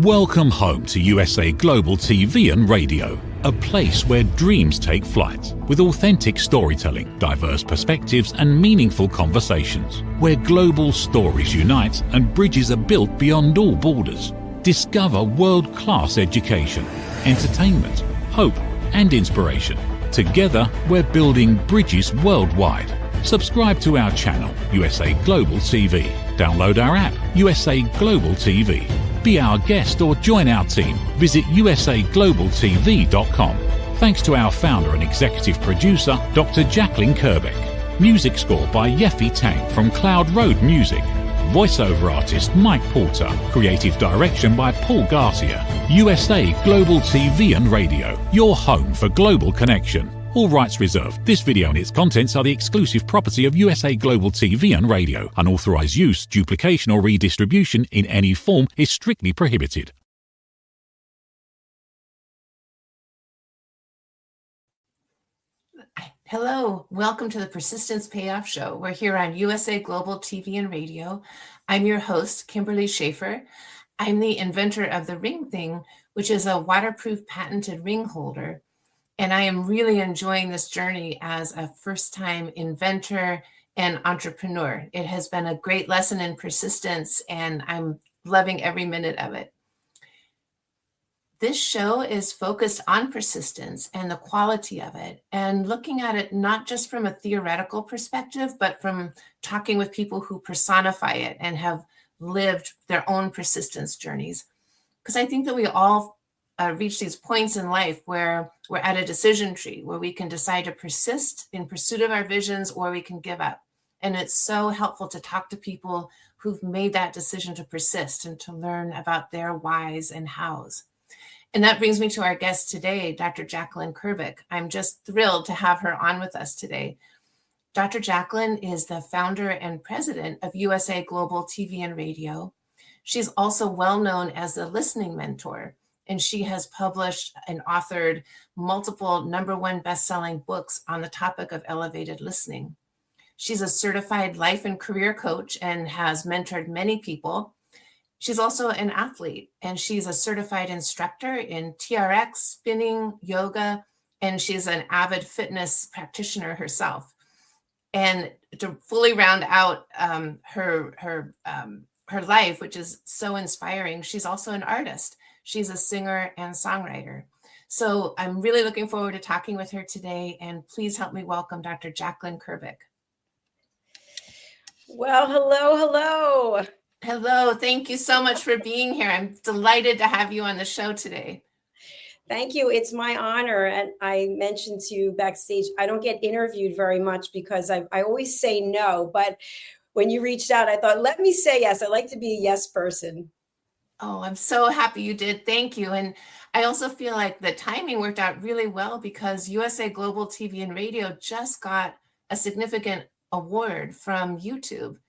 Welcome home to USA Global TV and Radio, a place where dreams take flight, with authentic storytelling, diverse perspectives and meaningful conversations, where global stories unite and bridges are built beyond all borders. Discover world-class education, entertainment, hope and inspiration. Together, we're building bridges worldwide. Subscribe to our channel, USA Global TV. Download our app, USA Global TV. Be our guest or join our team. Visit usaglobaltv.com. Thanks to our founder and executive producer, Dr. Jacalyn Kerbeck. Music score by Yeffy Tang from Cloud Road Music. Voiceover artist Mike Porter. Creative direction by Paul Garcia. USA Global TV and Radio, your home for global connection. All rights reserved. This video and its contents are the exclusive property of USA Global TV and Radio. Unauthorized use, duplication or redistribution in any form is strictly prohibited. Hello, welcome to the Persistence Payoff Show. We're here on USA Global TV and Radio. I'm your host, Kimberly Schaefer. I'm the inventor of the Ring Thing, which is a waterproof patented ring holder. And I am really enjoying this journey as a first-time inventor and entrepreneur. It has been a great lesson in persistence, and I'm loving every minute of it. This show is focused on persistence and the quality of it, and looking at it not just from a theoretical perspective, but from talking with people who personify it and have lived their own persistence journeys. Because I think that we all reach these points in life where we're at a decision tree where we can decide to persist in pursuit of our visions, or we can give up. And it's so helpful to talk to people who've made that decision to persist and to learn about their whys and hows. And that brings me to our guest today, Dr. Jacalyn Kerbeck. I'm just thrilled to have her on with us today. Dr. Jacalyn is the founder and president of USA Global TV and Radio. She's also well known as the listening mentor, and she has published and authored multiple #1 best-selling books on the topic of elevated listening. She's a certified life and career coach and has mentored many people. She's also an athlete, and she's a certified instructor in TRX, spinning, yoga, and she's an avid fitness practitioner herself. And to fully round out her life, which is so inspiring, she's also an artist. She's a singer and songwriter. So I'm really looking forward to talking with her today, and please help me welcome Dr. Jacalyn Kerbeck. Well, hello. Hello, thank you so much for being here. I'm delighted to have you on the show today. Thank you. It's my honor. And I mentioned to you backstage, I don't get interviewed very much because I always say no. But when you reached out, I thought, let me say yes. I like to be a yes person. Oh, I'm so happy you did. Thank you. And I also feel like the timing worked out really well because USA Global TV and Radio just got a significant award from YouTube.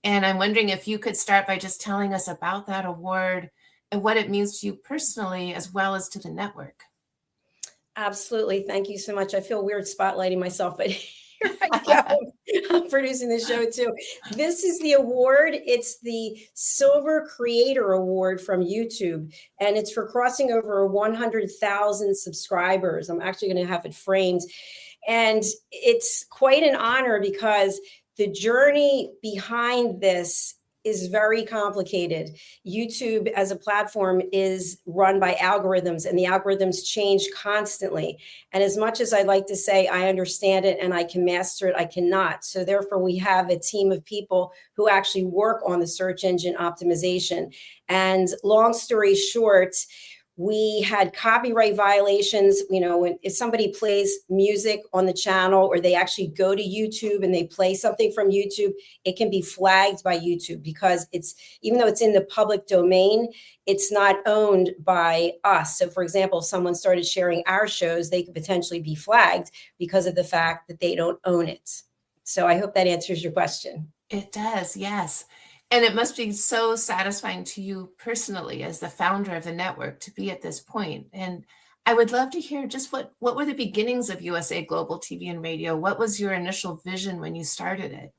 And I'm wondering if you could start by just telling us about that award and what it means to you personally, as well as to the network. Absolutely. Thank you so much. I feel weird spotlighting myself, but here I go. I'm producing the show too. This is the award. It's the Silver Creator Award from YouTube, and it's for crossing over 100,000 subscribers. I'm actually going to have it framed, and it's quite an honor because the journey behind this is very complicated. YouTube as a platform is run by algorithms, and the algorithms change constantly. And as much as I'd like to say I understand it and I can master it, I cannot. So therefore, we have a team of people who actually work on the search engine optimization. And long story short, we had copyright violations. You know, if somebody plays music on the channel, or they actually go to YouTube and they play something from YouTube, it can be flagged by YouTube because even though it's in the public domain, it's not owned by us. So for example, if someone started sharing our shows, they could potentially be flagged because of the fact that they don't own it. So I hope that answers your question. It does, yes. And it must be so satisfying to you personally as the founder of the network to be at this point. And I would love to hear just what were the beginnings of USA Global TV and Radio? What was your initial vision when you started it?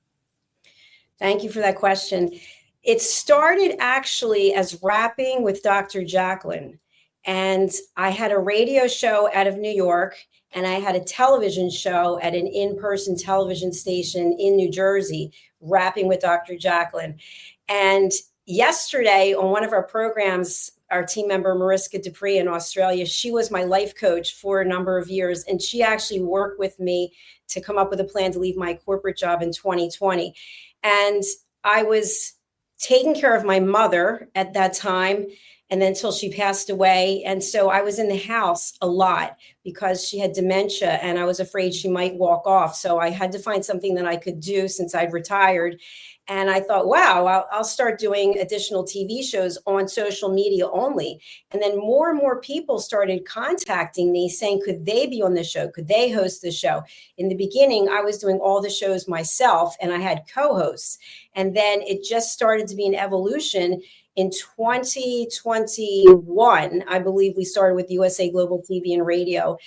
Thank you for that question. It started actually as rapping with Dr. Jacalyn. And I had a radio show out of New York, and I had a television show at an in-person television station in New Jersey, rapping with Dr. Jacalyn. And yesterday on one of our programs, our team member, Mariska Dupree in Australia, she was my life coach for a number of years. And she actually worked with me to come up with a plan to leave my corporate job in 2020. And I was taking care of my mother at that time, and then until she passed away. And so I was in the house a lot because she had dementia and I was afraid she might walk off. So I had to find something that I could do since I'd retired. And I thought, wow, I'll start doing additional TV shows on social media only. And then more and more people started contacting me saying, could they be on the show? Could they host the show? In the beginning, I was doing all the shows myself and I had co-hosts. And then it just started to be an evolution. In 2021, I believe we started with USA Global TV and Radio.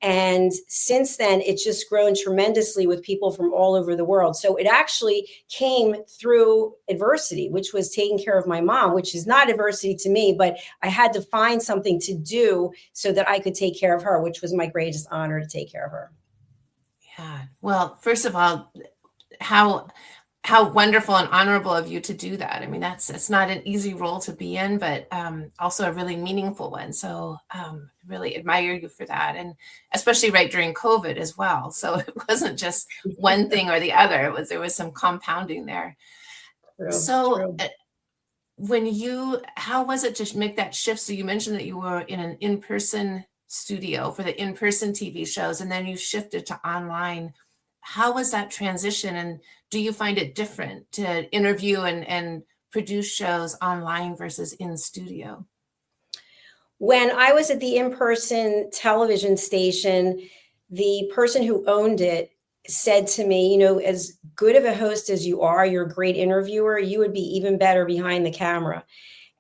And since then, it's just grown tremendously with people from all over the world. So it actually came through adversity, which was taking care of my mom, which is not adversity to me, but I had to find something to do so that I could take care of her, which was my greatest honor to take care of her. Yeah. Well, first of all, how wonderful and honorable of you to do that. I mean, it's not an easy role to be in, but also a really meaningful one. So really admire you for that. And especially right during COVID as well. So it wasn't just one thing or the other. There was some compounding there. True, so true. How was it to make that shift? So you mentioned that you were in an in-person studio for the in-person TV shows, and then you shifted to online. How was that transition? And do you find it different to interview and produce shows online versus in studio? When I was at the in-person television station, the person who owned it said to me, as good of a host as you are, you're a great interviewer, you would be even better behind the camera.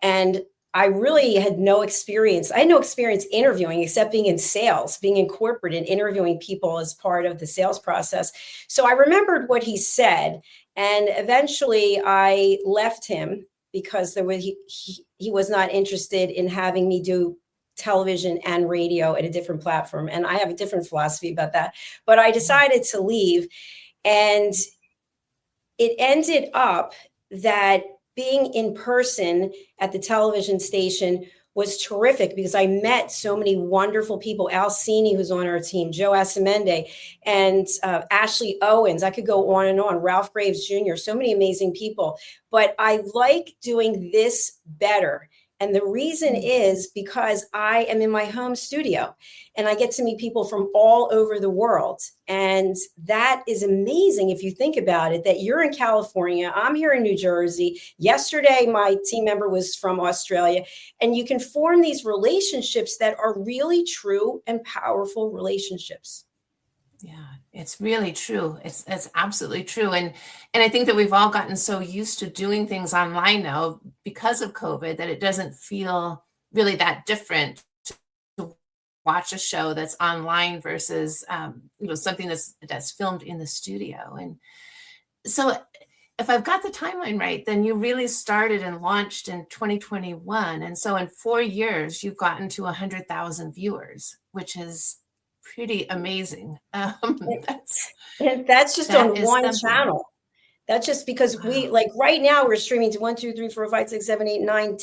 And I really had no experience. I had no experience interviewing except being in sales, being in corporate and interviewing people as part of the sales process. So I remembered what he said. And eventually I left him because he was not interested in having me do television and radio at a different platform. And I have a different philosophy about that. But I decided to leave. And it ended up that being in person at the television station was terrific because I met so many wonderful people. Al Cini, who's on our team, Joe Asamende, and Ashley Owens. I could go on and on. Ralph Graves Jr., so many amazing people. But I like doing this better. And the reason is because I am in my home studio and I get to meet people from all over the world. And that is amazing if you think about it, that you're in California, I'm here in New Jersey. Yesterday, my team member was from Australia. And you can form these relationships that are really true and powerful relationships. Yeah, it's really true. It's absolutely true. And I think that we've all gotten so used to doing things online now because of COVID that it doesn't feel really that different to watch a show that's online versus something that's filmed in the studio. And so if I've got the timeline right, then you really started and launched in 2021. And so in 4 years, you've gotten to 100,000 viewers, which is pretty amazing. That's just on one channel. That's just because we right now we're streaming to 1, 2, 3, 4, 5, 6, 7, 8, 9,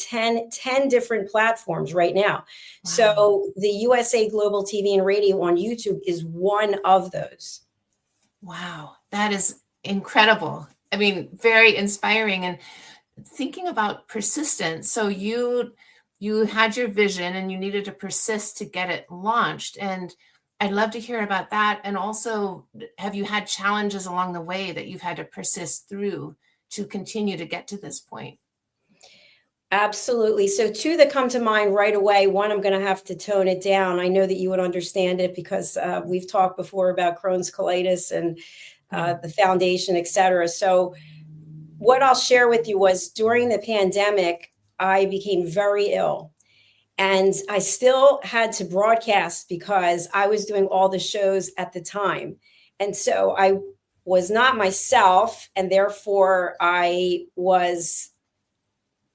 10 different platforms right now. Wow. So the USA Global TV and Radio on YouTube is one of those. Wow, that is incredible. I mean, very inspiring. And thinking about persistence. So you had your vision and you needed to persist to get it launched. And I'd love to hear about that. And also, have you had challenges along the way that you've had to persist through to continue to get to this point? Absolutely. So two that come to mind right away. One, I'm going to have to tone it down. I know that you would understand it because we've talked before about Crohn's colitis and the foundation, et cetera. So what I'll share with you was during the pandemic, I became very ill. And I still had to broadcast because I was doing all the shows at the time. And so I was not myself. And therefore, I was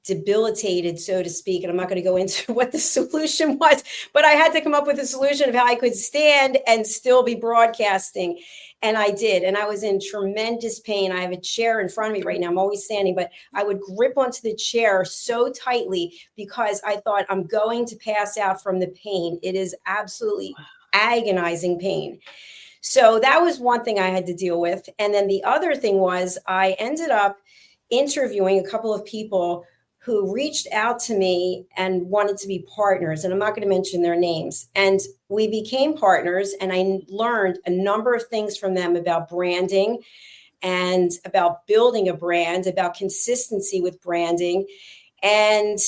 debilitated, so to speak. And I'm not going to go into what the solution was, but I had to come up with a solution of how I could stand and still be broadcasting. And I did. And I was in tremendous pain. I have a chair in front of me right now. I'm always standing, but I would grip onto the chair so tightly because I thought I'm going to pass out from the pain. It is absolutely agonizing pain. So that was one thing I had to deal with. And then the other thing was I ended up interviewing a couple of people who reached out to me and wanted to be partners. And I'm not going to mention their names. And we became partners, and I learned a number of things from them about branding and about building a brand, about consistency with branding. And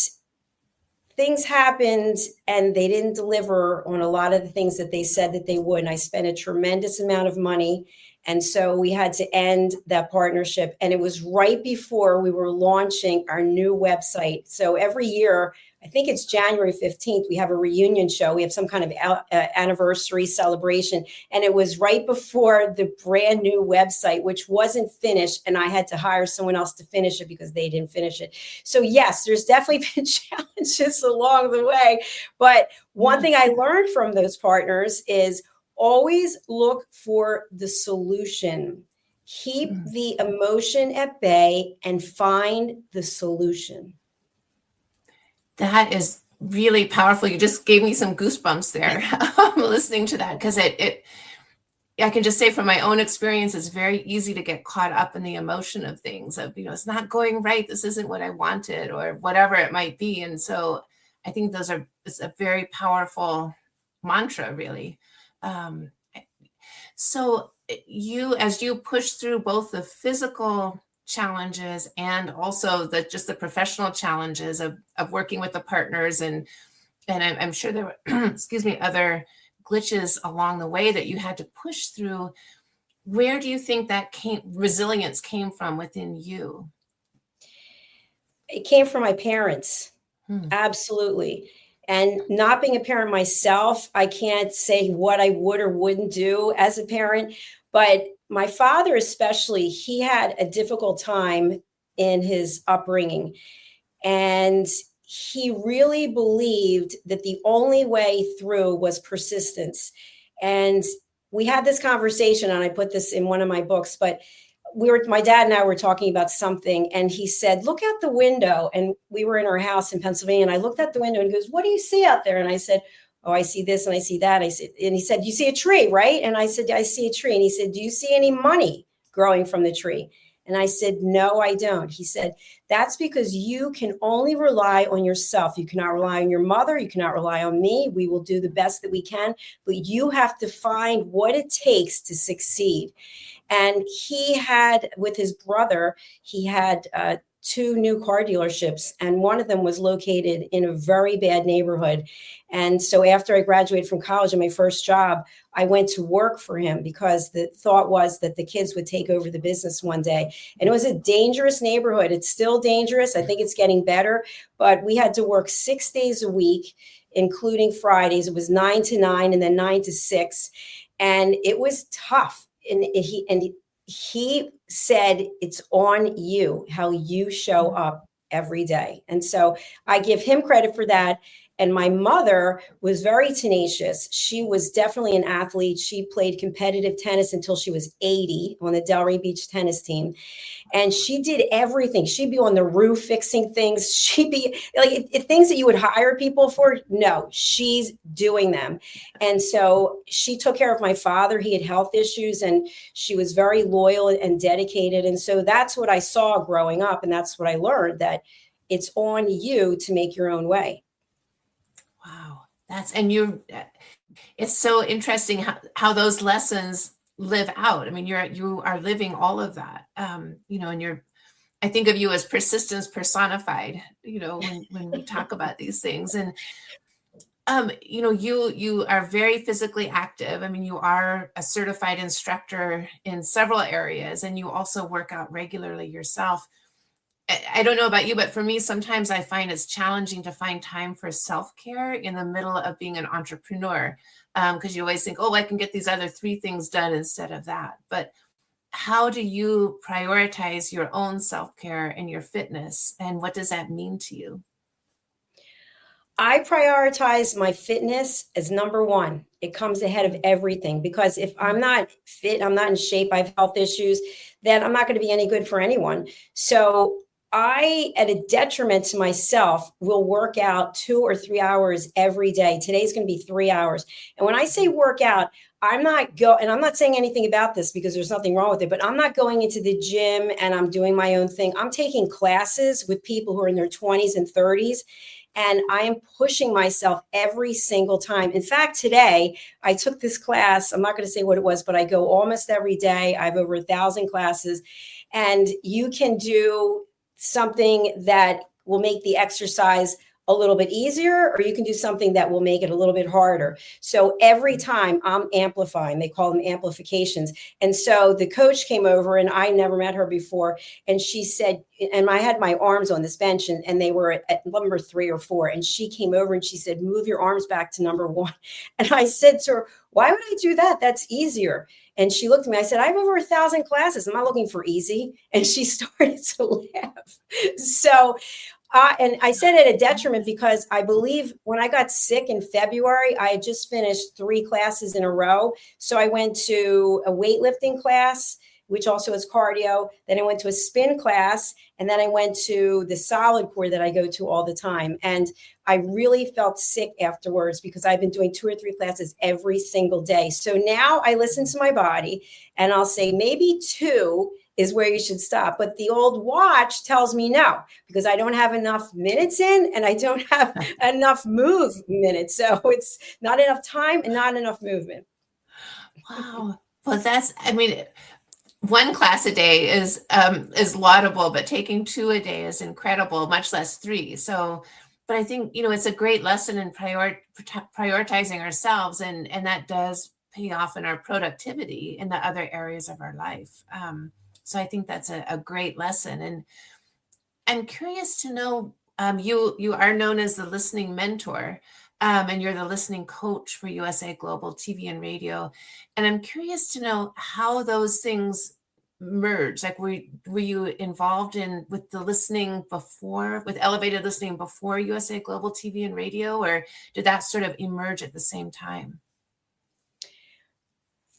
things happened and they didn't deliver on a lot of the things that they said that they would. And I spent a tremendous amount of money. And so we had to end that partnership. And it was right before we were launching our new website. So every year, I think it's January 15th, we have a reunion show. We have some kind of anniversary celebration. And it was right before the brand new website, which wasn't finished. And I had to hire someone else to finish it because they didn't finish it. So yes, there's definitely been challenges along the way. But one thing I learned from those partners is always look for the solution. Keep the emotion at bay and find the solution. That is really powerful. You just gave me some goosebumps there listening to that, because I can just say from my own experience, it's very easy to get caught up in the emotion of things of, it's not going right. This isn't what I wanted, or whatever it might be. And so I think it's a very powerful mantra, really. So as you push through both the physical challenges and also just the professional challenges of working with the partners, and I'm sure there were, excuse me, other glitches along the way that you had to push through. Where do you think that resilience came from within you? It came from my parents. Absolutely. And not being a parent myself, I can't say what I would or wouldn't do as a parent. But my father especially, he had a difficult time in his upbringing. And he really believed that the only way through was persistence. And we had this conversation, and I put this in one of my books, but my dad and I were talking about something, and he said, look out the window. And we were in our house in Pennsylvania, and I looked out the window and he goes, what do you see out there? And I said, oh, I see this and I see that. And he said, you see a tree, right? And I said, I see a tree. And he said, do you see any money growing from the tree? And I said, no, I don't. He said, that's because you can only rely on yourself. You cannot rely on your mother. You cannot rely on me. We will do the best that we can, but you have to find what it takes to succeed. And he had, with his brother, he had 2 new car dealerships, and one of them was located in a very bad neighborhood. And so after I graduated from college and my first job, I went to work for him because the thought was that the kids would take over the business one day. And it was a dangerous neighborhood. It's still dangerous. I think it's getting better, but we had to work 6 days a week, including Fridays. It was 9 to 9 and then 9 to 6. And it was tough. And he said, it's on you, how you show up every day. And so I give him credit for that. And my mother was very tenacious. She was definitely an athlete. She played competitive tennis until she was 80 on the Delray Beach tennis team. And she did everything. She'd be on the roof fixing things. She'd be like things that you would hire people for. No, she's doing them. And so she took care of my father. He had health issues, and she was very loyal and dedicated. And so that's what I saw growing up. And that's what I learned, that it's on you to make your own way. Wow. It's so interesting how those lessons live out. I mean, you are living all of that, and I think of you as persistence personified, when we talk about these things. And, you are very physically active. I mean, you are a certified instructor in several areas, and you also work out regularly yourself. I don't know about you, but for me, sometimes I find it's challenging to find time for self-care in the middle of being an entrepreneur, because you always think, oh, I can get these other 3 things done instead of that. But how do you prioritize your own self-care and your fitness? And what does that mean to you? I prioritize my fitness as number one. It comes ahead of everything because if I'm not fit, I'm not in shape, I have health issues, then I'm not going to be any good for anyone. So I, at a detriment to myself, will work out 2 or 3 hours every day. Today's going to be 3 hours. And when I say work out, I'm not saying anything about this because there's nothing wrong with it, but I'm not going into the gym and I'm doing my own thing. I'm taking classes with people who are in their 20s and 30s. And I am pushing myself every single time. In fact, today I took this class. I'm not going to say what it was, but I go almost every day. I have over 1,000 classes. And you can do something that will make the exercise a little bit easier, or you can do something that will make it a little bit harder. So every time I'm amplifying, they call them amplifications. And so the coach came over, and I never met her before. And she said, and I had my arms on this bench, and they were at number 3 or 4. And she came over and she said, move your arms back to number 1. And I said to her, why would I do that? That's easier. And she looked at me. I said, I have over 1,000 classes. I'm not looking for easy. And she started to laugh. So, and I said at a detriment because I believe when I got sick in February, I had just finished 3 classes in a row. So I went to a weightlifting class, which also is cardio. Then I went to a spin class, and then I went to the solid core that I go to all the time. And I really felt sick afterwards because I've been doing 2 or 3 classes every single day. So now I listen to my body and I'll say maybe 2 is where you should stop. But the old watch tells me no, because I don't have enough minutes in and I don't have enough move minutes. So it's not enough time and not enough movement. Wow. Well, I mean, 1 class a day is laudable, but taking 2 a day is incredible, much less 3. So, but I think, it's a great lesson in prioritizing ourselves, and that does pay off in our productivity in the other areas of our life. So I think that's a great lesson. And I'm curious to know, you are known as the listening mentor, and you're the listening coach for USA Global TV and Radio. And I'm curious to know how those things merge. Like, were you involved with the listening before, with elevated listening before USA Global TV and Radio, or did that sort of emerge at the same time?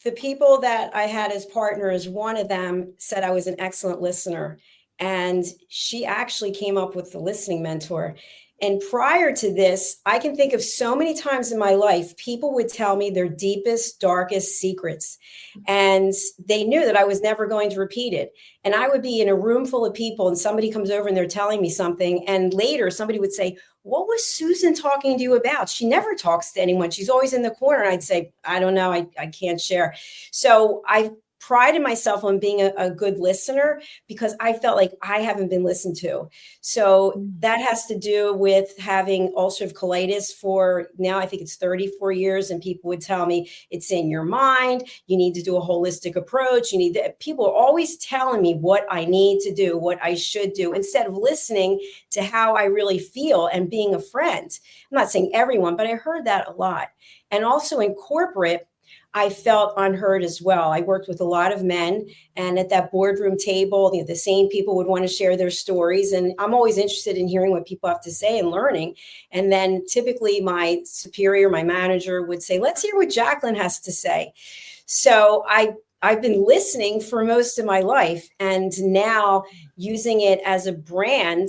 The people that I had as partners, one of them said I was an excellent listener. And she actually came up with the listening mentor. And prior to this, I can think of so many times in my life, people would tell me their deepest, darkest secrets. And they knew that I was never going to repeat it. And I would be in a room full of people and somebody comes over and they're telling me something. And later somebody would say, what was Susan talking to you about? She never talks to anyone. She's always in the corner. And I'd say, I don't know. I can't share. So I prided myself on being a good listener because I felt like I haven't been listened to. So that has to do with having ulcerative colitis for now, I think it's 34 years. And people would tell me it's in your mind. You need to do a holistic approach. People are always telling me what I need to do, what I should do, instead of listening to how I really feel and being a friend. I'm not saying everyone, but I heard that a lot. And also in corporate, I felt unheard as well. I worked with a lot of men, and at that boardroom table, the same people would want to share their stories. And I'm always interested in hearing what people have to say and learning. And then typically my superior, my manager would say, let's hear what Jacalyn has to say. So I've been listening for most of my life, and now using it as a brand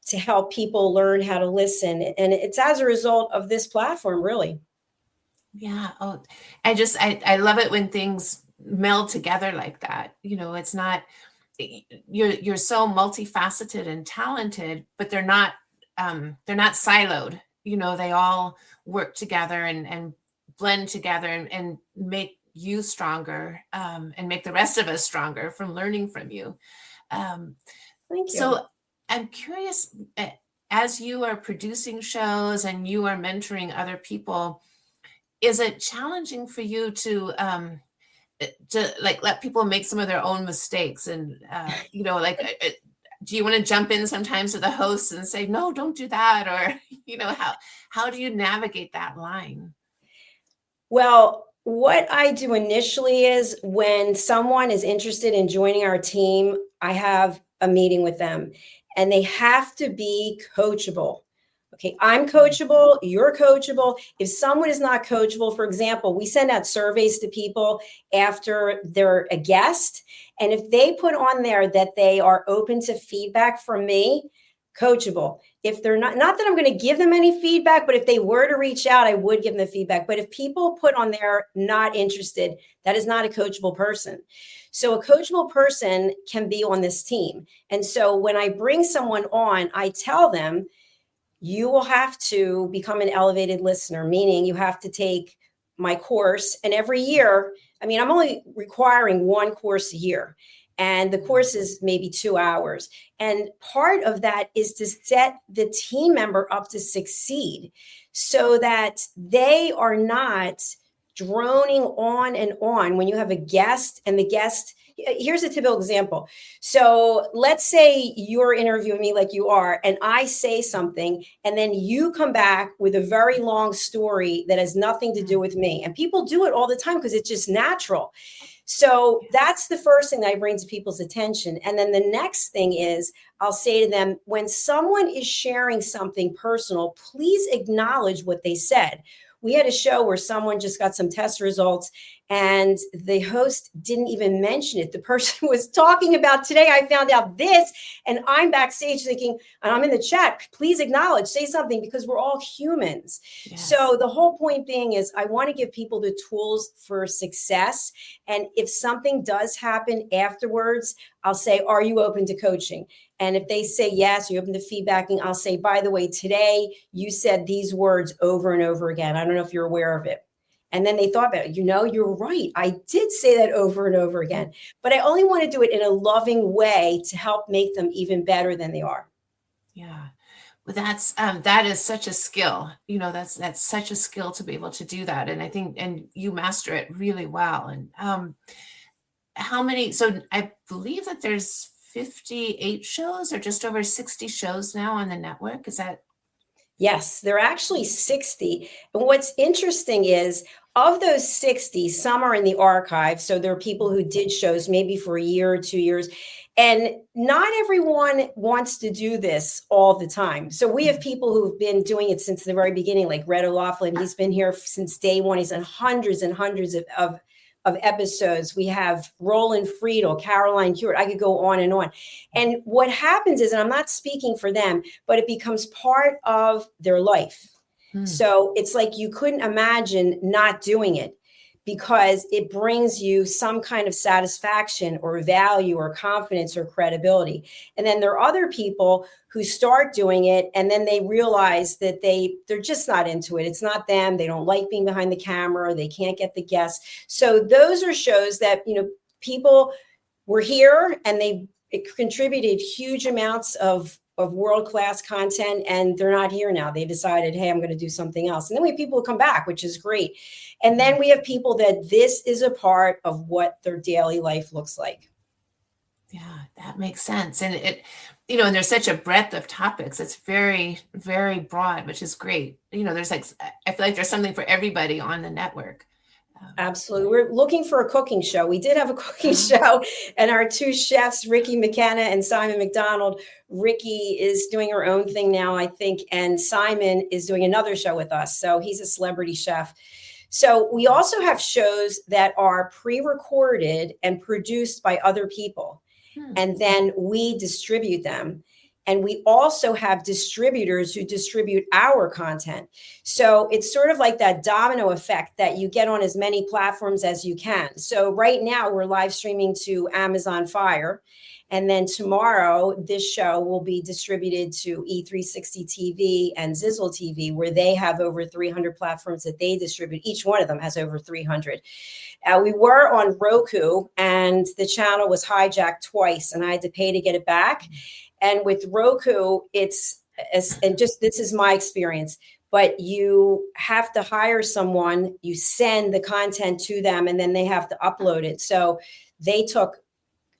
to help people learn how to listen. And it's as a result of this platform, really. Yeah. Oh, I love it when things meld together like that. It's not, you're so multifaceted and talented, but they're not siloed. They all work together and blend together and make you stronger, and make the rest of us stronger from learning from you. Thank you. So I'm curious, as you are producing shows and you are mentoring other people, is it challenging for you to let people make some of their own mistakes? And, do you want to jump in sometimes to the hosts and say, no, don't do that? Or, how do you navigate that line? Well, What I do initially is when someone is interested in joining our team, I have a meeting with them and they have to be coachable. Okay, I'm coachable, you're coachable. If someone is not coachable, for example, we send out surveys to people after they're a guest. And if they put on there that they are open to feedback from me, coachable. If they're not that I'm going to give them any feedback, but if they were to reach out, I would give them the feedback. But if people put on there not interested, that is not a coachable person. So a coachable person can be on this team. And so when I bring someone on, I tell them, you will have to become an elevated listener, meaning you have to take my course. And every year, I mean, I'm only requiring one course a year. And the course is maybe 2 hours. And part of that is to set the team member up to succeed so that they are not droning on and on when you have a guest and the guest. Here's a typical example. So let's say you're interviewing me like you are, and I say something, and then you come back with a very long story that has nothing to do with me. And people do it all the time because it's just natural. So that's the first thing that I bring to people's attention. And then the next thing is I'll say to them, when someone is sharing something personal, please acknowledge what they said. We had a show where someone just got some test results and the host didn't even mention it. The person was talking about, today I found out this, and I'm backstage thinking, and I'm in the chat, please acknowledge, say something, because we're all humans. Yes. So the whole point being is I want to give people the tools for success. And if something does happen afterwards, I'll say, are you open to coaching? And if they say yes, you're open to feedbacking, I'll say, by the way, today you said these words over and over again. I don't know if you're aware of it. And then they thought about it. You're right. I did say that over and over again. But I only want to do it in a loving way to help make them even better than they are. Yeah. Well, that is such a skill. That's such a skill to be able to do that. And I think, and you master it really well. And how many? So I believe that there's 58 shows or just over 60 shows now on the network. Is that? Yes, there are actually 60. And what's interesting is of those 60, some are in the archive. So there are people who did shows maybe for a year or 2 years. And not everyone wants to do this all the time. So we have people who've been doing it since the very beginning, like Red O'Loughlin. He's been here since day one. He's done hundreds and hundreds of episodes. We have Roland Friedel, Caroline Hewitt. I could go on and on. And what happens is, and I'm not speaking for them, but it becomes part of their life. So it's like you couldn't imagine not doing it because it brings you some kind of satisfaction or value or confidence or credibility. And then there are other people who start doing it and then they realize that they're just not into it. It's not them. They don't like being behind the camera. They can't get the guests. So those are shows that, people were here and it contributed huge amounts of world-class content, and they're not here now. They decided, hey, I'm going to do something else. And then we have people who come back, which is great. And then we have people that this is a part of what their daily life looks like. Yeah, that makes sense. And and there's such a breadth of topics. It's very, very broad, which is great. There's I feel like there's something for everybody on the network. Absolutely. We're looking for a cooking show. We did have a cooking show, and our two chefs, Ricky McKenna and Simon McDonald. Ricky is doing her own thing now, I think, and Simon is doing another show with us. So he's a celebrity chef. So we also have shows that are pre-recorded and produced by other people, and then we distribute them. And we also have distributors who distribute our content. So it's sort of like that domino effect that you get on as many platforms as you can. So right now we're live streaming to Amazon Fire. And then tomorrow, this show will be distributed to E360 TV and Zizzle TV, where they have over 300 platforms that they distribute. Each one of them has over 300. We were on Roku, and the channel was hijacked twice, and I had to pay to get it back. And with Roku, this is my experience, but you have to hire someone, you send the content to them, and then they have to upload it. So they took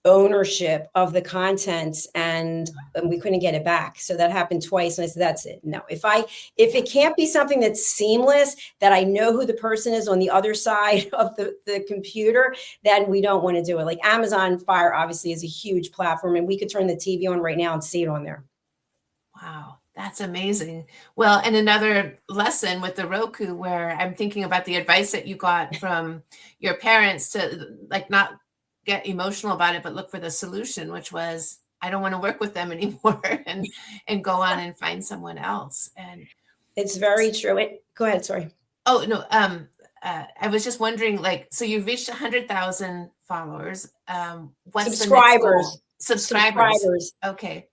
ownership of the content, and we couldn't get it back. So that happened twice. And I said, that's it. No, if it can't be something that's seamless, that I know who the person is on the other side of the computer, then we don't want to do it. Like Amazon Fire obviously is a huge platform, and we could turn the TV on right now and see it on there. Wow, that's amazing. Well, and another lesson with the Roku, where I'm thinking about the advice that you got from your parents to like not get emotional about it, but look for the solution, which was, I don't want to work with them anymore, and go on and find someone else. And it's very true. Go ahead. Sorry. Oh, no. I was just wondering, like, so you've reached 100,000 followers. What's subscribers? The next goal? Subscribers. Okay.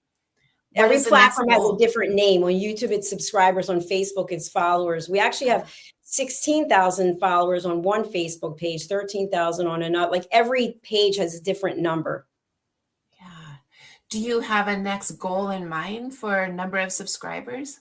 Every platform has a different name. On YouTube, it's subscribers. On Facebook, it's followers. We actually have 16,000 followers on one Facebook page, 13,000 on another. Like every page has a different number. Yeah. Do you have a next goal in mind for number of subscribers?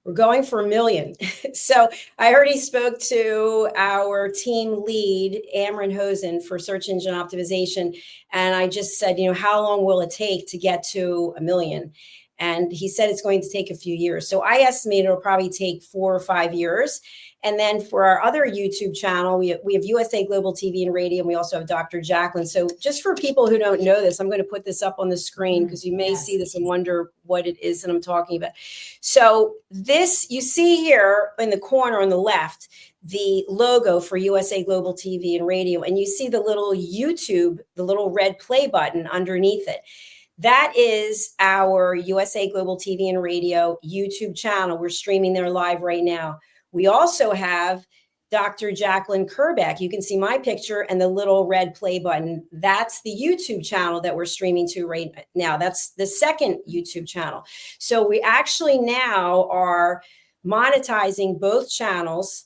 We're going for 1 million. So I already spoke to our team lead, Amron Hosen, for search engine optimization. And I just said, how long will it take to get to 1 million? And he said it's going to take a few years. So I estimate it'll probably take 4 or 5 years. And then for our other YouTube channel, we have USA Global TV and Radio, and we also have Dr. Jacalyn. So just for people who don't know this, I'm going to put this up on the screen because you may see this and wonder what it is that I'm talking about. So this, you see here in the corner on the left, the logo for USA Global TV and Radio, and you see the little YouTube, the little red play button underneath it. That is our USA Global TV and Radio YouTube channel. We're streaming there live right now. We also have Dr. Jacalyn Kerbeck. You can see my picture and the little red play button. That's the YouTube channel that we're streaming to right now. That's the second YouTube channel. So we actually now are monetizing both channels.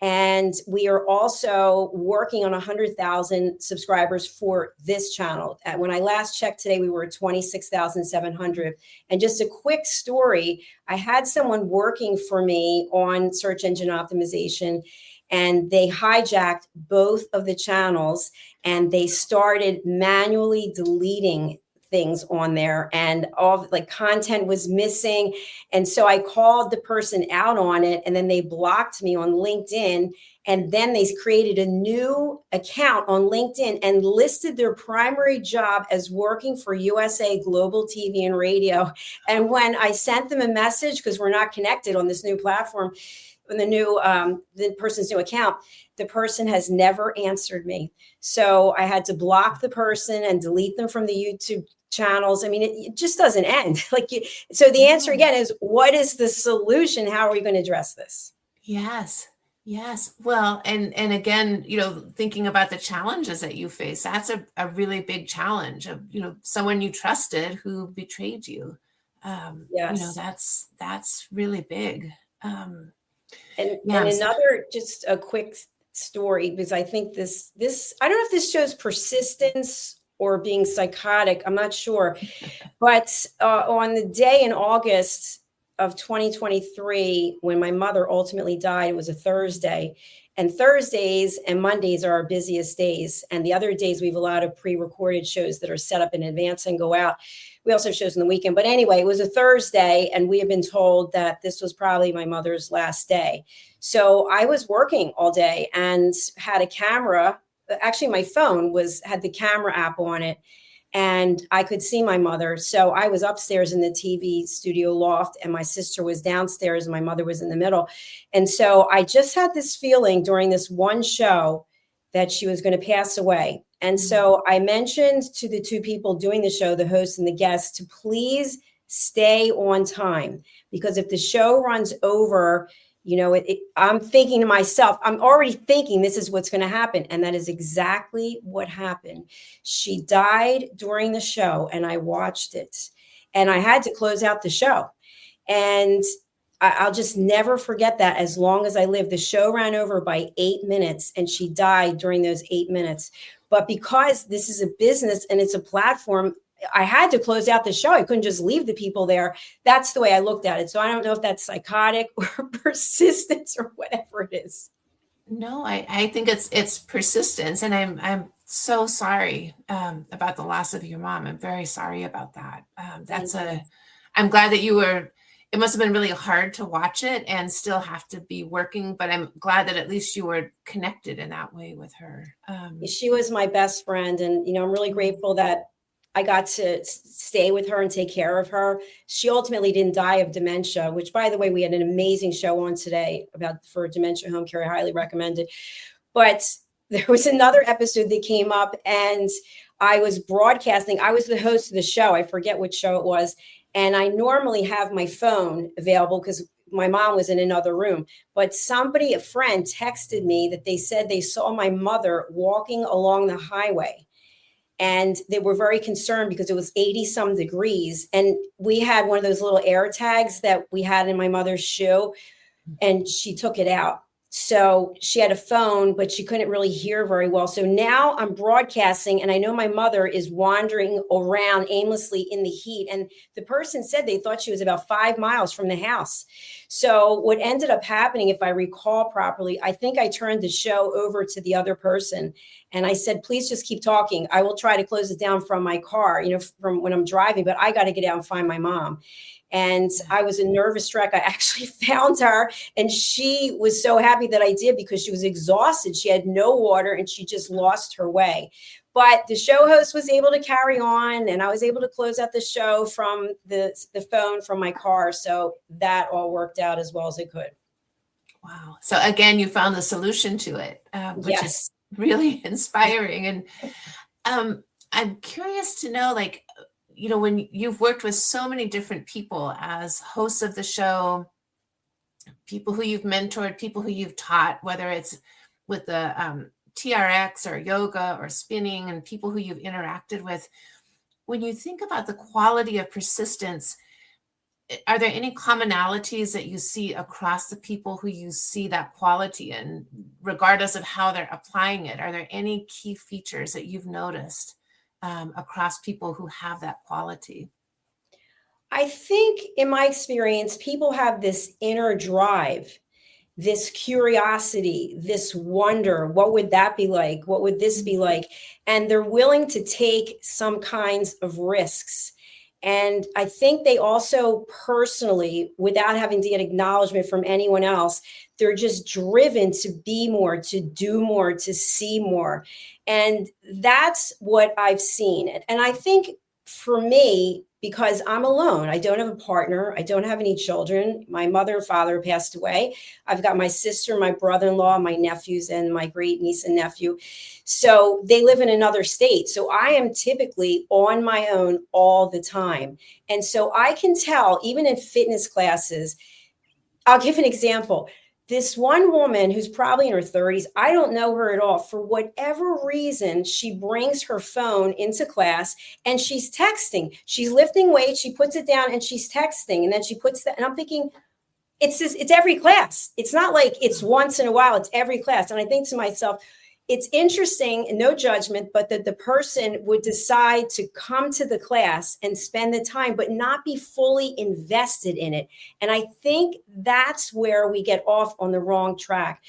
And we are also working on 100,000 subscribers for this channel. When I last checked today, we were at 26,700. And just a quick story, I had someone working for me on search engine optimization, and they hijacked both of the channels, and they started manually deleting things on there, and all like content was missing. And so I called the person out on it, and then they blocked me on LinkedIn. And then they created a new account on LinkedIn and listed their primary job as working for USA Global TV and Radio. And when I sent them a message, because we're not connected on this new platform, on the person's new account, the person has never answered me. So I had to block the person and delete them from the YouTube channels. I mean, it just doesn't end. So the answer again is, what is the solution? How are we going to address this? Yes. Well, and again, thinking about the challenges that you face, that's a really big challenge of, someone you trusted who betrayed you. Yes. That's really big. And another, just a quick story, because I think this, I don't know if this shows persistence or being psychotic. I'm not sure. But on the day in August of 2023, when my mother ultimately died, it was a Thursday. And Thursdays and Mondays are our busiest days. And the other days, we have a lot of pre-recorded shows that are set up in advance and go out. We also have shows on the weekend. But anyway, it was a Thursday, and we have been told that this was probably my mother's last day. So I was working all day and had a camera. Actually, my phone had the camera app on it, and I could see my mother. So I was upstairs in the TV studio loft, and my sister was downstairs, and my mother was in the middle. And so I just had this feeling during this one show that she was going to pass away. And so I mentioned to the two people doing the show, the host and the guest, to please stay on time, because if the show runs over, I'm thinking to myself, I'm already thinking this is what's going to happen. And that is exactly what happened. She died during the show, and I watched it, and I had to close out the show. And I'll just never forget that as long as I live. The show ran over by 8 minutes, and she died during those 8 minutes. But because this is a business and it's a platform, I had to close out the show. I couldn't just leave the people there. That's the way I looked at it. So I don't know if that's psychotic or persistence or whatever it is. No, I think it's persistence. And I'm so sorry about the loss of your mom. I'm very sorry about that. I'm glad that it must have been really hard to watch it and still have to be working, but I'm glad that at least you were connected in that way with her. She was my best friend. And, I'm really grateful that I got to stay with her and take care of her. She ultimately didn't die of dementia, which, by the way, we had an amazing show on today for dementia home care. I highly recommend it. But there was another episode that came up and I was broadcasting. I was the host of the show. I forget which show it was. And I normally have my phone available because my mom was in another room. But a friend texted me that they said they saw my mother walking along the highway. And they were very concerned because it was 80 some degrees. And we had one of those little air tags that we had in my mother's shoe, and she took it out. So she had a phone, but she couldn't really hear very well. So now I'm broadcasting, and I know my mother is wandering around aimlessly in the heat. And the person said they thought she was about 5 miles from the house. So what ended up happening, if I recall properly, I think I turned the show over to the other person. And I said, please just keep talking. I will try to close it down from my car, from when I'm driving, but I got to get out and find my mom. And I was a nervous wreck. I actually found her, and she was so happy that I did because she was exhausted. She had no water and she just lost her way. But the show host was able to carry on, and I was able to close out the show from the phone from my car. So that all worked out as well as it could. Wow. So again, you found the solution to it, which is really inspiring. And I'm curious to know, when you've worked with so many different people as hosts of the show, people who you've mentored, people who you've taught, whether it's with the TRX or yoga or spinning, and people who you've interacted with, when you think about the quality of persistence, are there any commonalities that you see across the people who you see that quality in, regardless of how they're applying it? Are there any key features that you've noticed across people who have that quality? I think in my experience, people have this inner drive, this curiosity, this wonder. What would that be like? What would this be like? And they're willing to take some kinds of risks. And I think they also personally, without having to get acknowledgement from anyone else, they're just driven to be more, to do more, to see more. And that's what I've seen. And I think for me, because I'm alone, I don't have a partner, I don't have any children. My mother and father passed away. I've got my sister, my brother-in-law, my nephews, and my great niece and nephew. So they live in another state. So I am typically on my own all the time. And so I can tell, even in fitness classes, I'll give an example. This one woman who's probably in her 30s, I don't know her at all. For whatever reason, she brings her phone into class and she's texting. She's lifting weights, she puts it down and she's texting. And then she puts that, and I'm thinking, it's every class. It's not like it's once in a while, it's every class. And I think to myself, it's interesting, no judgment, but that the person would decide to come to the class and spend the time, but not be fully invested in it. And I think that's where we get off on the wrong track.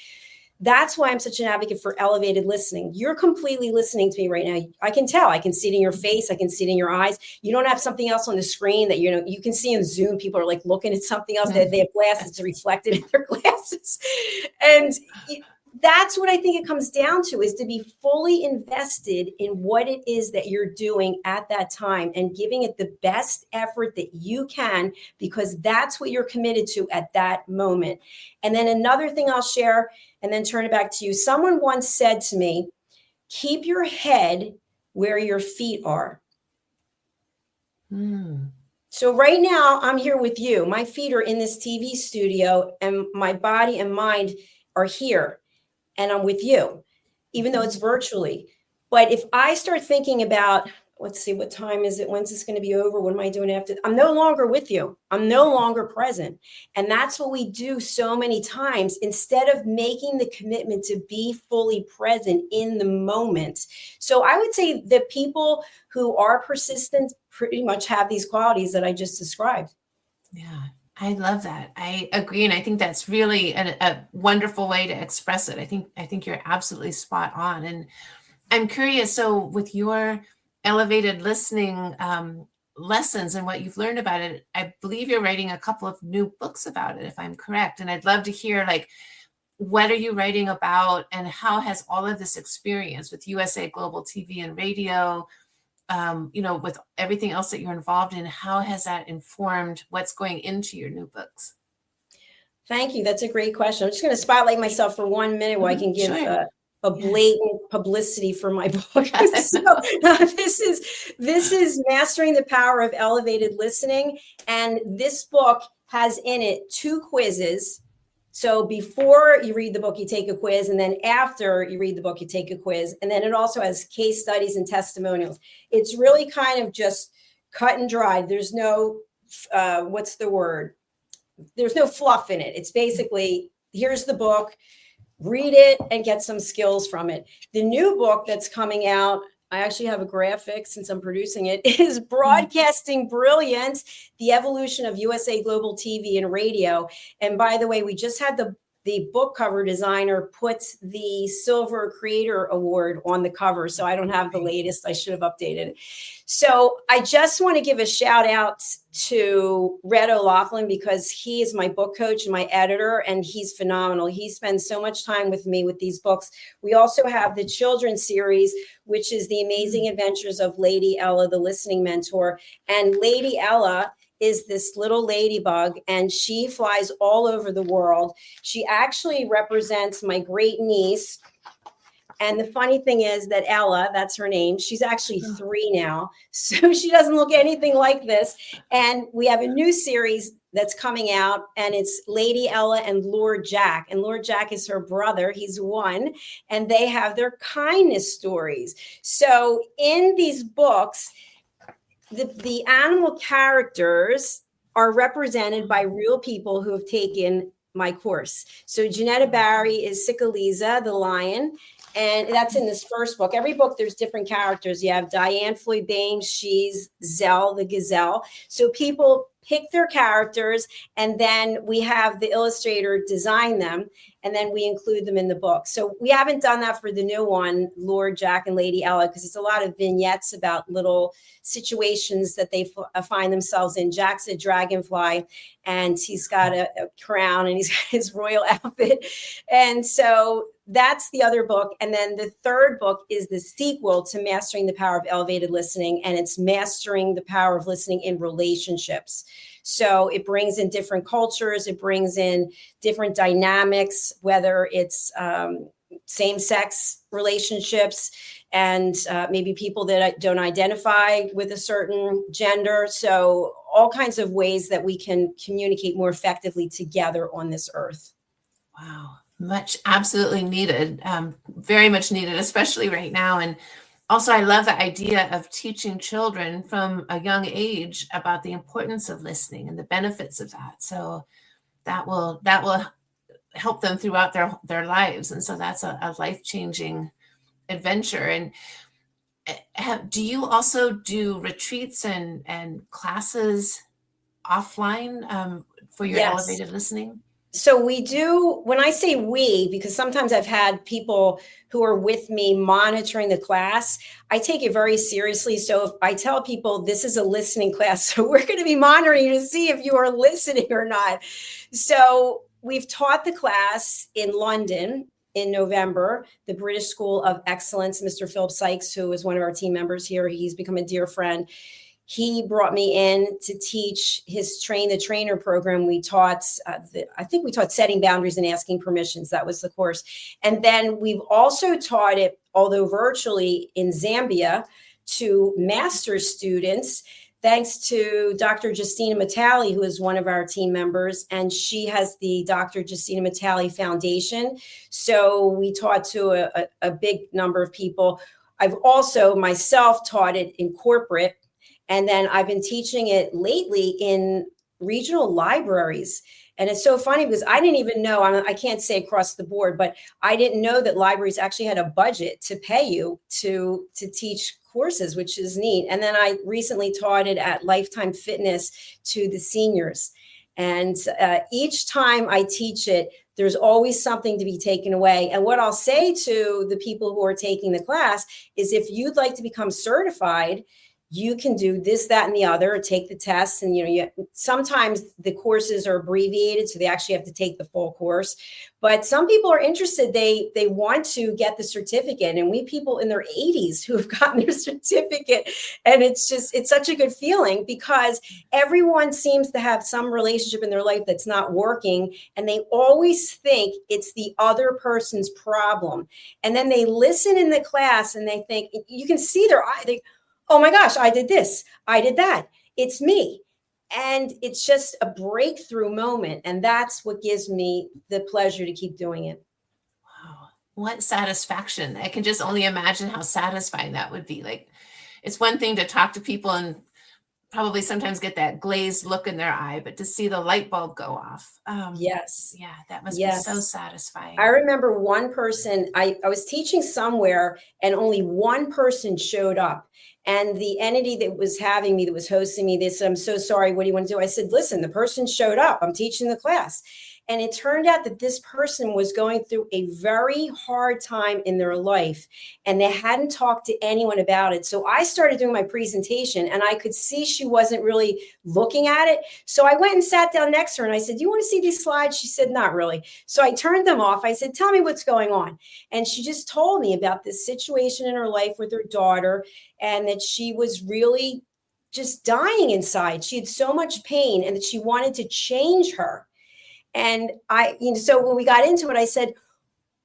That's why I'm such an advocate for elevated listening. You're completely listening to me right now. I can tell. I can see it in your face. I can see it in your eyes. You don't have something else on the screen that, you can see in Zoom. People are like looking at something else. They have glasses reflected in their glasses. And that's what I think it comes down to, is to be fully invested in what it is that you're doing at that time and giving it the best effort that you can, because that's what you're committed to at that moment. And then another thing I'll share and then turn it back to you. Someone once said to me, keep your head where your feet are. So right now I'm here with you. My feet are in this TV studio and my body and mind are here. And I'm with you, even though it's virtually. But if I start thinking about, let's see, what time is it? When's this going to be over? What am I doing after? I'm no longer with you. I'm no longer present. And that's what we do so many times, instead of making the commitment to be fully present in the moment. So I would say the people who are persistent pretty much have these qualities that I just described. Yeah. I love that. I agree. And I think that's really a wonderful way to express it. I think you're absolutely spot on. And I'm curious. So with your elevated listening lessons and what you've learned about it, I believe you're writing a couple of new books about it, if I'm correct. And I'd love to hear, like, what are you writing about, and how has all of this experience with USA Global TV and Radio, with everything else that you're involved in, how has that informed what's going into your new books? Thank you. That's a great question. I'm just going to spotlight myself for 1 minute while I can give Sure. a blatant publicity for my book. So this is Mastering the Power of Elevated Listening, and this book has in it 2 quizzes. So before you read the book, you take a quiz, and then after you read the book, you take a quiz, and then it also has case studies and testimonials. It's really kind of just cut and dried. There's no what's the word? There's no fluff in it. It's basically, here's the book, read it and get some skills from it. The new book that's coming out, I actually have a graphic since I'm producing it, is Broadcasting Brilliance, the Evolution of USA Global TV and Radio. And by the way, we just had the book cover designer put the Silver Creator Award on the cover. So I don't have the latest. I should have updated it. So I just want to give a shout out to Red O'Loughlin, because he is my book coach and my editor, and he's phenomenal. He spends so much time with me with these books. We also have the children's series, which is The Amazing Adventures of Lady Ella, the Listening Mentor. And Lady Ella is this little ladybug, and she flies all over the world. She actually represents my great niece. And the funny thing is that Ella, that's her name, she's actually 3 now. So she doesn't look anything like this. And we have a new series that's coming out, and it's Lady Ella and Lord Jack. And Lord Jack is her brother. He's 1, and they have their kindness stories. So in these books, the animal characters are represented by real people who have taken my course. So Janetta Barry is Sicaliza, the lion. And that's in this first book. Every book, there's different characters. You have Diane Floyd Baines. She's Zell, the gazelle. So people pick their characters, and then we have the illustrator design them, and then we include them in the book. So we haven't done that for the new one, Lord Jack and Lady Ella, because it's a lot of vignettes about little situations that they find themselves in. Jack's a dragonfly, and he's got a crown, and he's got his royal outfit. And so that's the other book. And then the third book is the sequel to Mastering the Power of Elevated Listening, and it's Mastering the Power of Listening in Relationships. So it brings in different cultures, it brings in different dynamics, whether it's same-sex relationships and maybe people that don't identify with a certain gender. So all kinds of ways that we can communicate more effectively together on this earth. Wow. Absolutely needed, very much needed, especially right now. And also, I love the idea of teaching children from a young age about the importance of listening and the benefits of that. So that will help them throughout their lives. And so that's a life-changing adventure. And do you also do retreats and classes offline for your elevated listening? So we do, when I say we, because sometimes I've had people who are with me monitoring the class, I take it very seriously. So if I tell people this is a listening class, so we're going to be monitoring you to see if you are listening or not. So we've taught the class in London in November, the British School of Excellence. Mr. Philip Sykes, who is one of our team members here, he's become a dear friend. He brought me in to teach his Train the Trainer program. We taught, I think we taught setting boundaries and asking permissions. That was the course. And then we've also taught it, although virtually, in Zambia to master's students, thanks to Dr. Justina Matali, who is one of our team members. And she has the Dr. Justina Matali Foundation. So we taught to a big number of people. I've also myself taught it in corporate. And then I've been teaching it lately in regional libraries. And it's so funny because I didn't even know, I can't say across the board, but I didn't know that libraries actually had a budget to pay you to teach courses, which is neat. And then I recently taught it at Lifetime Fitness to the seniors. And each time I teach it, There's always something to be taken away. And what I'll say to the people who are taking the class is, if you'd like to become certified, you can do this, that, and the other, or take the tests. And, sometimes the courses are abbreviated, so they actually have to take the full course. But some people are interested. They want to get the certificate. And we people in their 80s who have gotten their certificate. And it's such a good feeling, because everyone seems to have some relationship in their life that's not working. And they always think it's the other person's problem. And then they listen in the class and they think, you can see their eye. Oh my gosh, I did this, I did that, it's me. And it's just a breakthrough moment. And that's what gives me the pleasure to keep doing it. Wow, what satisfaction. I can just only imagine how satisfying that would be. Like, it's one thing to talk to people and probably sometimes get that glazed look in their eye, but to see the light bulb go off. Yes. Yeah, that must be so satisfying. I remember one person, I was teaching somewhere, and only one person showed up. And the entity that was having me, that was hosting me, they said, I'm so sorry, what do you want to do? I said, listen, the person showed up, I'm teaching the class. And it turned out that this person was going through a very hard time in their life, and they hadn't talked to anyone about it. So I started doing my presentation, and I could see she wasn't really looking at it. So I went and sat down next to her, and I said, do you want to see these slides? She said, not really. So I turned them off. I said, tell me what's going on. And she just told me about this situation in her life with her daughter, and that she was really just dying inside. She had so much pain, and that she wanted to change her. And so when we got into it, I said,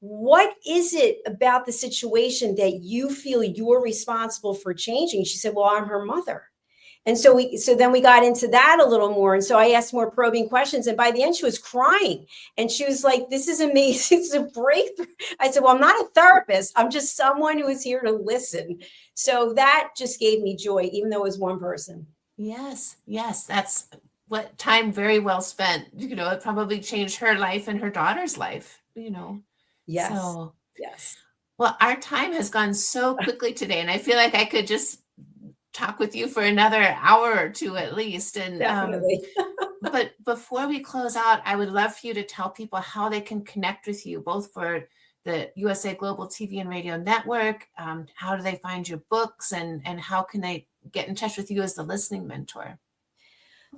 what is it about the situation that you feel you're responsible for changing? She said, well, I'm her mother. And so then we got into that a little more. And so I asked more probing questions. And by the end, she was crying. And she was like, this is amazing. It's a breakthrough. I said, well, I'm not a therapist. I'm just someone who is here to listen. So that just gave me joy, even though it was one person. Yes. That's what time very well spent. It probably changed her life and her daughter's life, Yes. So, yes. Well, our time has gone so quickly today, and I feel like I could just talk with you for another hour or two at least. And definitely. But before we close out, I would love for you to tell people how they can connect with you, both for the USA Global TV and Radio Network. How do they find your books, and how can they get in touch with you as the listening mentor?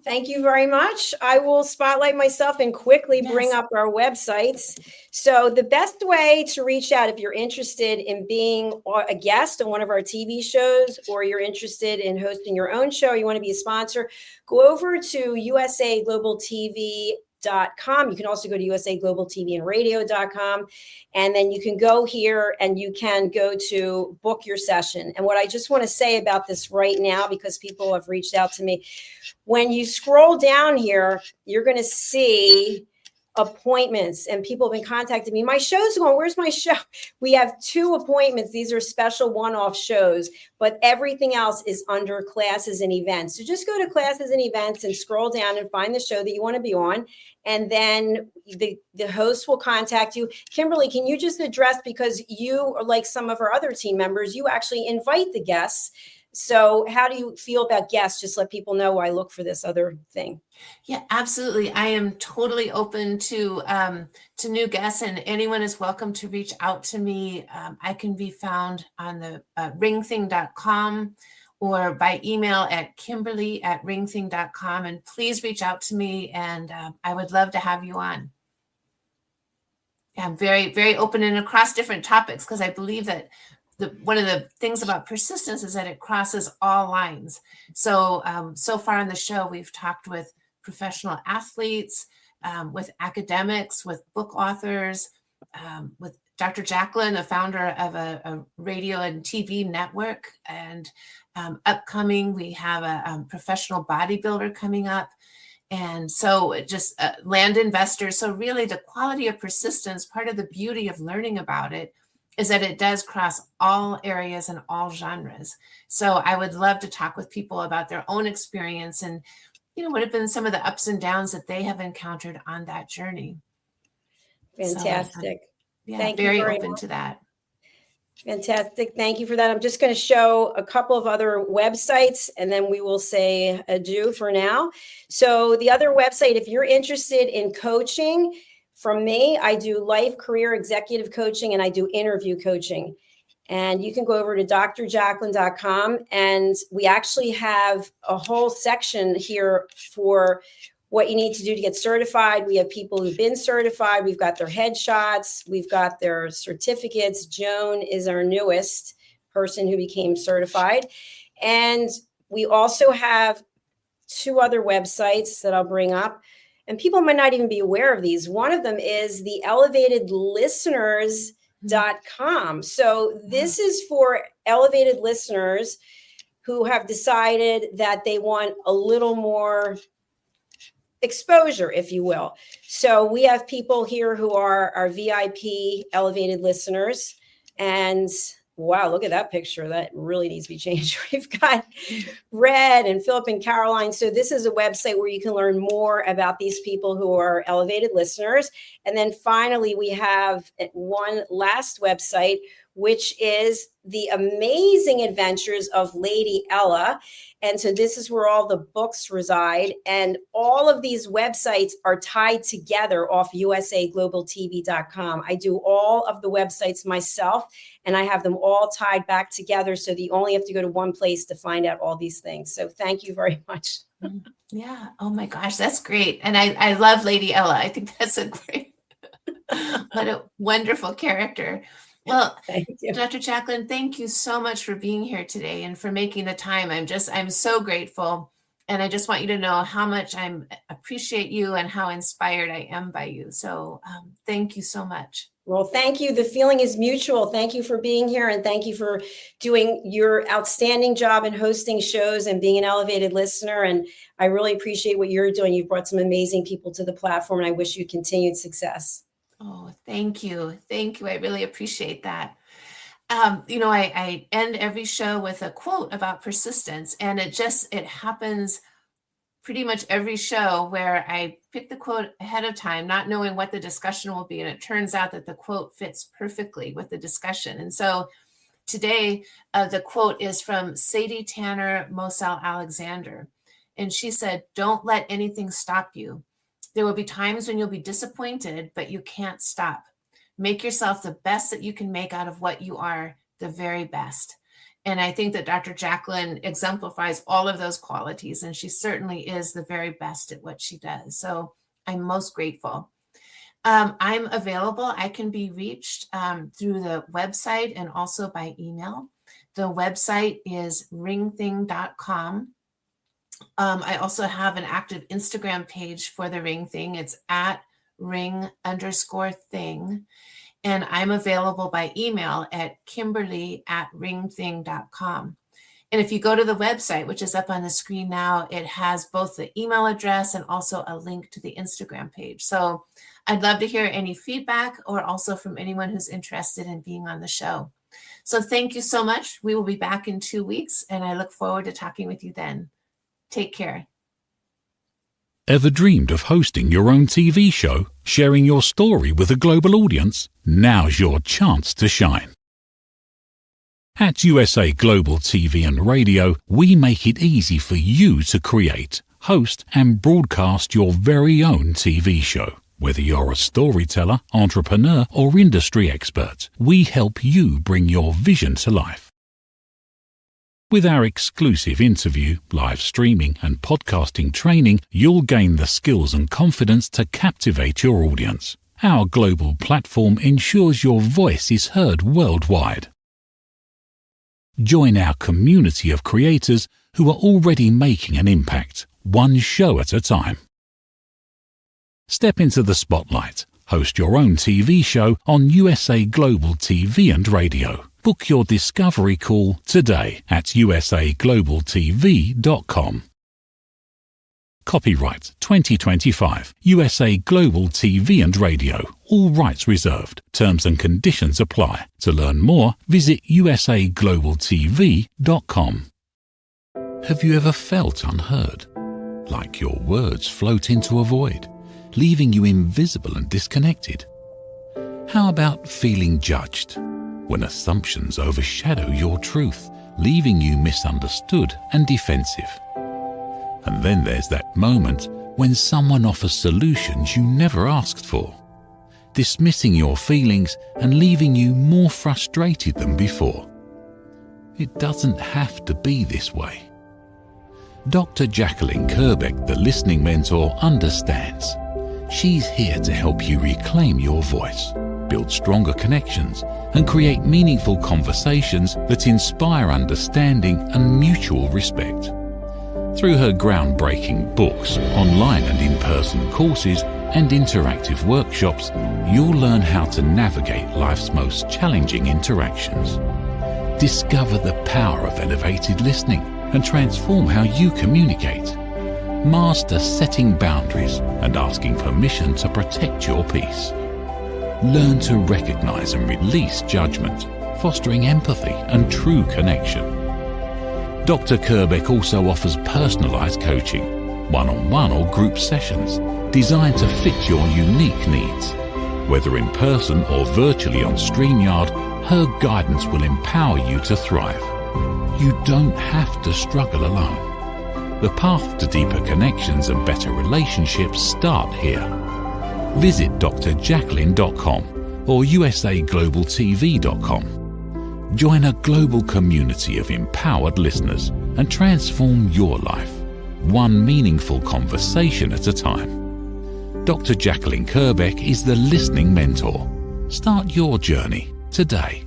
Thank you very much. I will spotlight myself and quickly bring up our websites. So the best way to reach out, if you're interested in being a guest on one of our TV shows, or you're interested in hosting your own show, you want to be a sponsor, go over to usaglobaltv.com. You can also go to usaglobaltvandradio.com. And then you can go here and you can go to book your session. And what I just want to say about this right now, because people have reached out to me, when you scroll down here, you're going to see appointments, and people have been contacting me. My show's going, where's my show? We have 2 appointments. These are special one-off shows, but everything else is under classes and events. So just go to classes and events and scroll down and find the show that you want to be on. And then the host will contact you. Kimberly, can you just address, because you, like some of our other team members, you actually invite the guests. So how do you feel about guests? Just let people know why I look for this other thing. Yeah, absolutely. I am totally open to new guests, and anyone is welcome to reach out to me. I can be found on the ringthing.com or by email at kimberly@ringthing.com. And please reach out to me, and I would love to have you on. Yeah, I'm very, very open and across different topics, because I believe that one of the things about persistence is that it crosses all lines. So, so far on the show, we've talked with professional athletes, with academics, with book authors, with Dr. Jacalyn, the founder of a radio and TV network. And upcoming, we have a professional bodybuilder coming up. And so just land investors. So really the quality of persistence, part of the beauty of learning about it, is that it does cross all areas and all genres. So I would love to talk with people about their own experience and, what have been some of the ups and downs that they have encountered on that journey. Fantastic. So, Thank very you very open much. to that. Fantastic. Thank you for that. I'm just going to show a couple of other websites, and then we will say adieu for now. So the other website, if you're interested in coaching from me, I do life, career, executive coaching, and I do interview coaching. And you can go over to drjacalyn.com, and we actually have a whole section here for what you need to do to get certified. We have people who've been certified. We've got their headshots. We've got their certificates. Joan is our newest person who became certified. And we also have 2 other websites that I'll bring up. And people might not even be aware of these. One of them is the elevatedlisteners.com. So this is for elevated listeners who have decided that they want a little more exposure, if you will. So we have people here who are our VIP elevated listeners. And wow, look at that picture. That really needs to be changed. We've got Red and Philip and Caroline. So this is a website where you can learn more about these people who are elevated listeners. And then finally, we have one last website, which is the amazing adventures of Lady Ella. And so this is where all the books reside. And all of these websites are tied together off usaglobaltv.com. I do all of the websites myself, and I have them all tied back together. So that you only have to go to one place to find out all these things. So thank you very much. Yeah. Oh my gosh, that's great. And I love Lady Ella. I think that's a great, what a wonderful character. Well, Thank you. Dr. Jacalyn, thank you so much for being here today and for making the time. I'm so grateful. And I just want you to know how much I appreciate you and how inspired I am by you. So thank you so much. Well, thank you. The feeling is mutual. Thank you for being here. And thank you for doing your outstanding job in hosting shows and being an elevated listener. And I really appreciate what you're doing. You've brought some amazing people to the platform, and I wish you continued success. Oh, thank you. Thank you. I really appreciate that. I end every show with a quote about persistence, and it happens pretty much every show where I pick the quote ahead of time, not knowing what the discussion will be. And it turns out that the quote fits perfectly with the discussion. And so today, the quote is from Sadie Tanner Mosel Alexander. And she said, "Don't let anything stop you. There will be times when you'll be disappointed, but you can't stop. Make yourself the best that you can make out of what you are, the very best." And I think that Dr. Jacalyn exemplifies all of those qualities, and she certainly is the very best at what she does. So I'm most grateful. I'm available. I can be reached through the website and also by email. The website is ringthing.com. I also have an active Instagram page for the Ring Thing. It's at ring_thing. And I'm available by email at kimberly@ringthing.com. And if you go to the website, which is up on the screen now, it has both the email address and also a link to the Instagram page. So I'd love to hear any feedback or also from anyone who's interested in being on the show. So thank you so much. We will be back in 2 weeks, and I look forward to talking with you then. Take care. Ever dreamed of hosting your own TV show, sharing your story with a global audience? Now's your chance to shine. At USA Global TV and Radio, we make it easy for you to create, host, and broadcast your very own TV show. Whether you're a storyteller, entrepreneur, or industry expert, we help you bring your vision to life. With our exclusive interview, live streaming, and podcasting training, you'll gain the skills and confidence to captivate your audience. Our global platform ensures your voice is heard worldwide. Join our community of creators who are already making an impact, one show at a time. Step into the spotlight. Host your own TV show on USA Global TV and Radio. Book your discovery call today at usaglobaltv.com. Copyright 2025 USA Global TV and Radio. All rights reserved. Terms and conditions apply. To learn more, visit usaglobaltv.com. Have you ever felt unheard? Like your words float into a void, leaving you invisible and disconnected? How about feeling judged, when assumptions overshadow your truth, leaving you misunderstood and defensive? And then there's that moment when someone offers solutions you never asked for. dismissing your feelings and leaving you more frustrated than before. It doesn't have to be this way. Dr. Jacalyn Kerbeck, the listening mentor, understands. She's here to help you reclaim your voice, build stronger connections, and create meaningful conversations that inspire understanding and mutual respect. Through her groundbreaking books, online and in-person courses, and interactive workshops, you'll learn how to navigate life's most challenging interactions. Discover the power of elevated listening and transform how you communicate. Master setting boundaries and asking permission to protect your peace. Learn to recognize and release judgment, fostering empathy and true connection. Dr. Kerbeck also offers personalized coaching, one-on-one or group sessions designed to fit your unique needs. Whether in person or virtually on StreamYard, her guidance will empower you to thrive. You don't have to struggle alone. The path to deeper connections and better relationships start here. Visit drjacalyn.com or usaglobaltv.com. Join a global community of empowered listeners and transform your life, one meaningful conversation at a time. Dr. Jacalyn Kerbeck is the listening mentor. Start your journey today.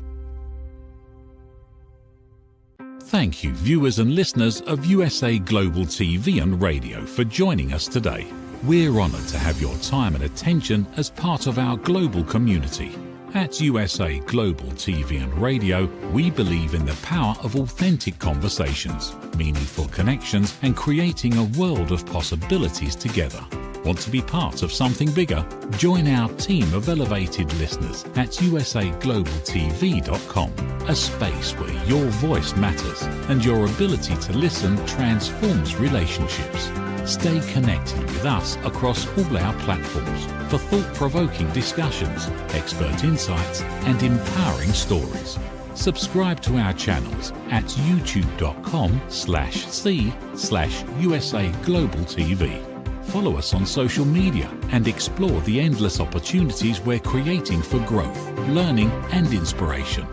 Thank you, viewers and listeners of USA Global TV and Radio, for joining us today. We're honored to have your time and attention as part of our global community. At USA Global TV and Radio, we believe in the power of authentic conversations, meaningful connections, and creating a world of possibilities together. Want to be part of something bigger? Join our team of elevated listeners at usaglobaltv.com, a space where your voice matters and your ability to listen transforms relationships. Stay connected with us across all our platforms for thought-provoking discussions, expert insights, and empowering stories. Subscribe to our channels at youtube.com/c/USAGlobalTV. Follow us on social media and explore the endless opportunities we're creating for growth, learning, and inspiration.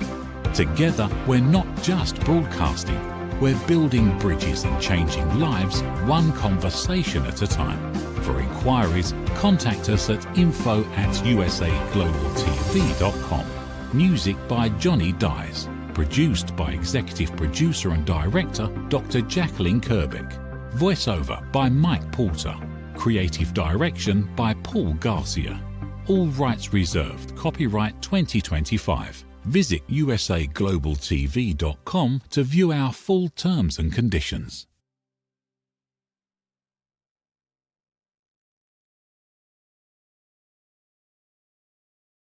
Together, we're not just broadcasting, we're building bridges and changing lives one conversation at a time. For inquiries, contact us at info@usaglobaltv.com. Music by Johnny Dies. Produced by Executive Producer and Director Dr. Jacalyn Kerbeck. Voiceover by Mike Porter. Creative Direction by Paul Garcia. All rights reserved. Copyright 2025. Visit usaglobaltv.com to view our full terms and conditions.